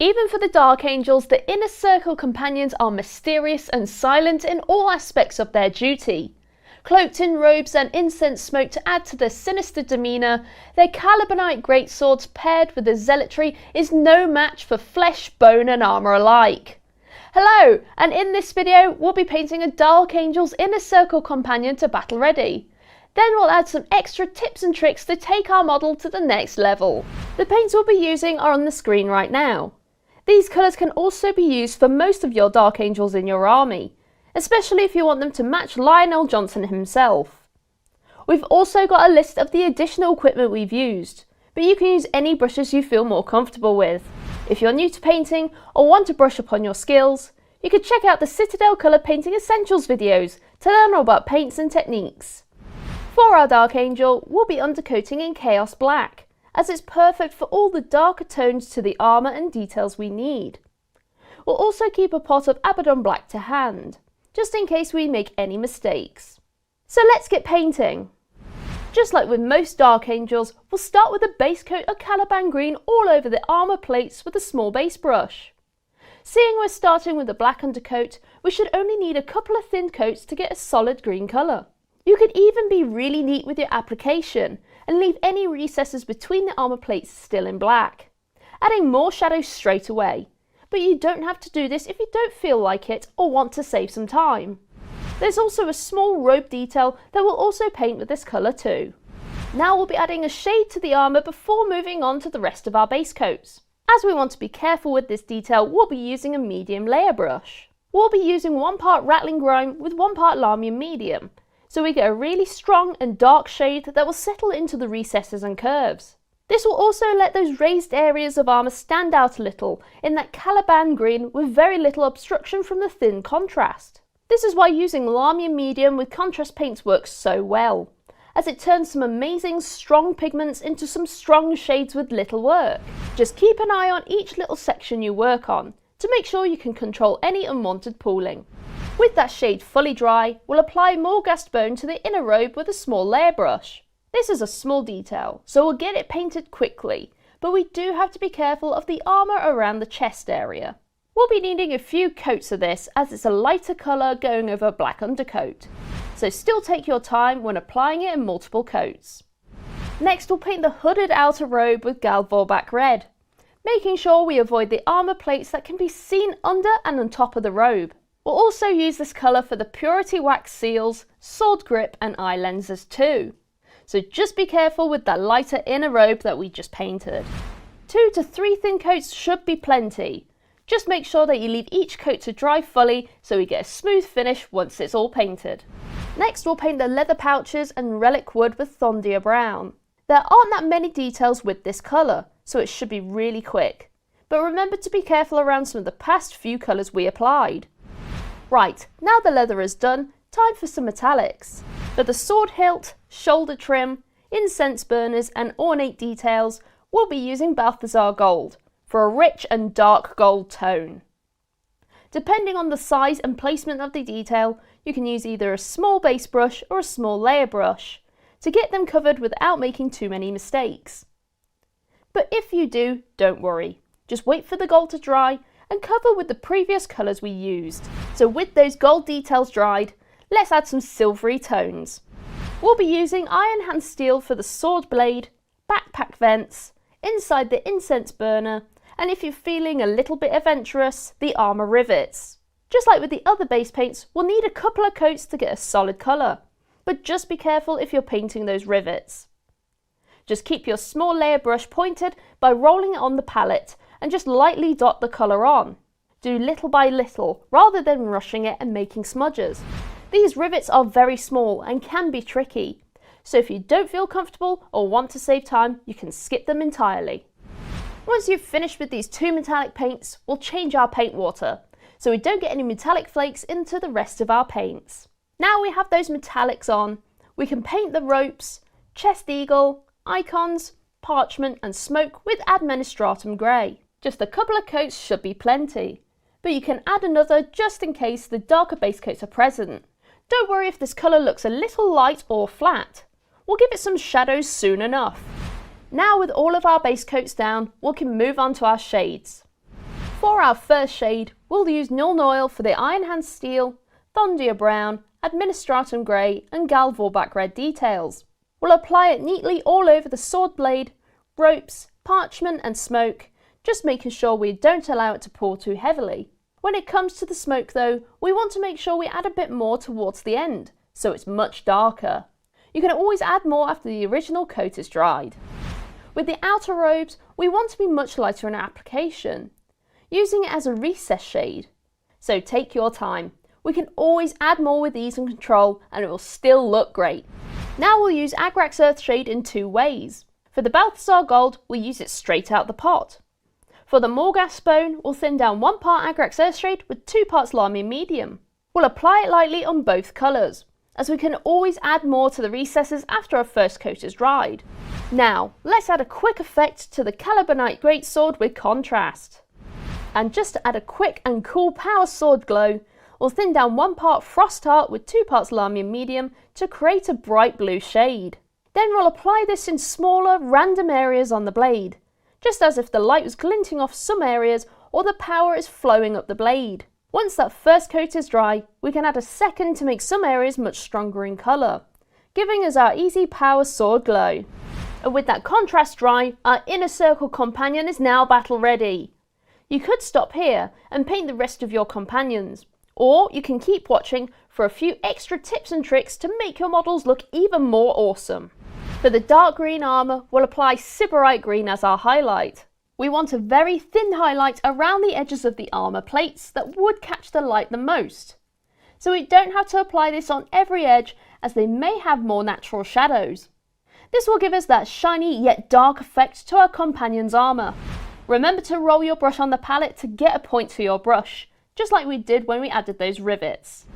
Even for the Dark Angels, the Inner Circle companions are mysterious and silent in all aspects of their duty. Cloaked in robes and incense smoke to add to their sinister demeanour, their calibanite greatswords paired with the zealotry is no match for flesh, bone and armour alike. Hello, and in this video we'll be painting a Dark Angel's Inner Circle companion to battle ready. Then we'll add some extra tips and tricks to take our model to the next level. The paints we'll be using are on the screen right now. These colours can also be used for most of your Dark Angels in your army, especially if you want them to match Lionel Johnson himself. We've also got a list of the additional equipment we've used, but you can use any brushes you feel more comfortable with. If you're new to painting or want to brush up on your skills, you can check out the Citadel Colour Painting Essentials videos to learn all about paints and techniques. For our Dark Angel, we'll be undercoating in Chaos Black, as it's perfect for all the darker tones to the armour and details we need. We'll also keep a pot of Abaddon Black to hand, just in case we make any mistakes. So let's get painting. Just like with most Dark Angels, we'll start with a base coat of Caliban Green all over the armour plates with a small base brush. Seeing we're starting with a black undercoat, we should only need a couple of thin coats to get a solid green colour. You could even be really neat with your application and leave any recesses between the armour plates still in black, adding more shadow straight away. But you don't have to do this if you don't feel like it or want to save some time. There's also a small robe detail that we'll also paint with this colour too. Now we'll be adding a shade to the armour before moving on to the rest of our base coats. As we want to be careful with this detail, we'll be using a medium layer brush. We'll be using 1 part Rattling Grime with 1 part Lahmian Medium, so we get a really strong and dark shade that will settle into the recesses and curves. This will also let those raised areas of armour stand out a little in that Caliban Green with very little obstruction from the thin contrast. This is why using Lahmian Medium with contrast paints works so well, as it turns some amazing strong pigments into some strong shades with little work. Just keep an eye on each little section you work on to make sure you can control any unwanted pooling. With that shade fully dry, we'll apply Morghast Bone to the inner robe with a small layer brush. This is a small detail, so we'll get it painted quickly, but we do have to be careful of the armour around the chest area. We'll be needing a few coats of this as it's a lighter colour going over a black undercoat, so still take your time when applying it in multiple coats. Next we'll paint the hooded outer robe with Gal Vorbak Red, making sure we avoid the armour plates that can be seen under and on top of the robe. We'll also use this colour for the Purity Wax seals, sword grip and eye lenses too. So just be careful with that lighter inner robe that we just painted. 2 to 3 thin coats should be plenty. Just make sure that you leave each coat to dry fully so we get a smooth finish once it's all painted. Next we'll paint the leather pouches and relic wood with Thondia Brown. There aren't that many details with this colour, so it should be really quick. But remember to be careful around some of the past few colours we applied. Right, now the leather is done, time for some metallics. For the sword hilt, shoulder trim, incense burners and ornate details, we'll be using Balthazar Gold for a rich and dark gold tone. Depending on the size and placement of the detail, you can use either a small base brush or a small layer brush to get them covered without making too many mistakes. But if you do, don't worry. Just wait for the gold to dry and cover with the previous colours we used. So with those gold details dried, let's add some silvery tones. We'll be using Iron Hand Steel for the sword blade, backpack vents, inside the incense burner, and if you're feeling a little bit adventurous, the armour rivets. Just like with the other base paints, we'll need a couple of coats to get a solid colour, but just be careful if you're painting those rivets. Just keep your small layer brush pointed by rolling it on the palette and just lightly dot the colour on. Do little by little rather than rushing it and making smudges. These rivets are very small and can be tricky, so if you don't feel comfortable or want to save time, you can skip them entirely. Once you've finished with these 2 metallic paints, we'll change our paint water so we don't get any metallic flakes into the rest of our paints. Now we have those metallics on, we can paint the ropes, chest eagle, icons, parchment and smoke with Administratum Grey. Just a couple of coats should be plenty, but you can add another just in case the darker base coats are present. Don't worry if this colour looks a little light or flat. We'll give it some shadows soon enough. Now with all of our base coats down, we can move on to our shades. For our first shade, we'll use Nuln Oil for the Iron Hand Steel, Thondia Brown, Administratum Grey and Gal Vorbak Red details. We'll apply it neatly all over the sword blade, ropes, parchment and smoke, just making sure we don't allow it to pour too heavily. When it comes to the smoke though, we want to make sure we add a bit more towards the end, so it's much darker. You can always add more after the original coat is dried. With the outer robes, we want to be much lighter in application, using it as a recess shade. So take your time. We can always add more with ease and control and it will still look great. Now we'll use Agrax Earthshade in two ways. For the Balthasar Gold, we'll use it straight out the pot. For the Morghast Bone, we'll thin down 1 part Agrax Earthshade with 2 parts Lahmian Medium. We'll apply it lightly on both colours, as we can always add more to the recesses after our first coat is dried. Now, let's add a quick effect to the Calibanite Greatsword with contrast. And just to add a quick and cool power sword glow, we'll thin down 1 part Frost Heart with 2 parts Lahmian Medium to create a bright blue shade. Then we'll apply this in smaller, random areas on the blade, just as if the light was glinting off some areas or the power is flowing up the blade. Once that first coat is dry, we can add a second to make some areas much stronger in colour, giving us our easy power sword glow. And with that contrast dry, our inner circle companion is now battle ready. You could stop here and paint the rest of your companions, or you can keep watching for a few extra tips and tricks to make your models look even more awesome. For the dark green armour, we'll apply Sybarite Green as our highlight. We want a very thin highlight around the edges of the armour plates that would catch the light the most. So we don't have to apply this on every edge as they may have more natural shadows. This will give us that shiny yet dark effect to our companion's armour. Remember to roll your brush on the palette to get a point to your brush, just like we did when we added those rivets.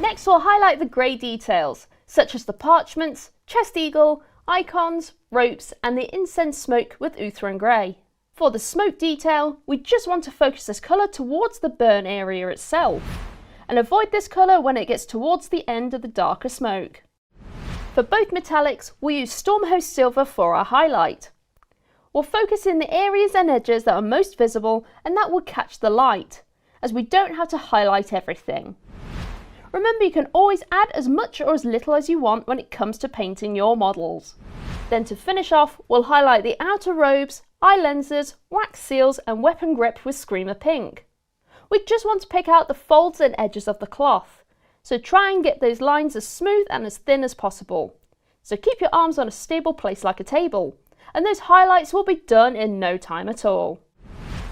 Next we'll highlight the grey details, such as the parchments, chest eagle, icons, ropes and the incense smoke with Uthran Grey. For the smoke detail, we just want to focus this colour towards the burn area itself, and avoid this colour when it gets towards the end of the darker smoke. For both metallics, we'll use Stormhost Silver for our highlight. We'll focus in the areas and edges that are most visible and that will catch the light, as we don't have to highlight everything. Remember, you can always add as much or as little as you want when it comes to painting your models. Then to finish off, we'll highlight the outer robes, eye lenses, wax seals and weapon grip with Screamer Pink. We just want to pick out the folds and edges of the cloth, so try and get those lines as smooth and as thin as possible. So keep your arms on a stable place like a table, and those highlights will be done in no time at all.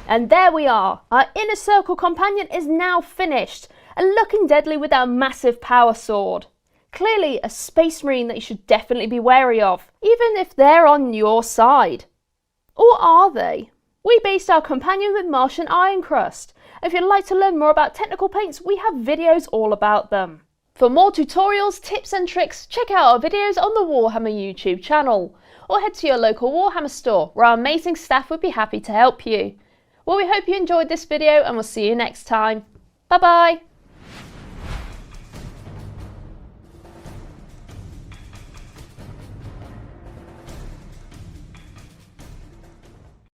And there we are, our inner circle companion is now finished and looking deadly with our massive power sword. Clearly a space marine that you should definitely be wary of, even if they're on your side. Or are they? We based our companion with Martian Iron Crust. If you'd like to learn more about technical paints, we have videos all about them. For more tutorials, tips and tricks, check out our videos on the Warhammer YouTube channel, or head to your local Warhammer store where our amazing staff would be happy to help you. Well, we hope you enjoyed this video and we'll see you next time. Bye bye!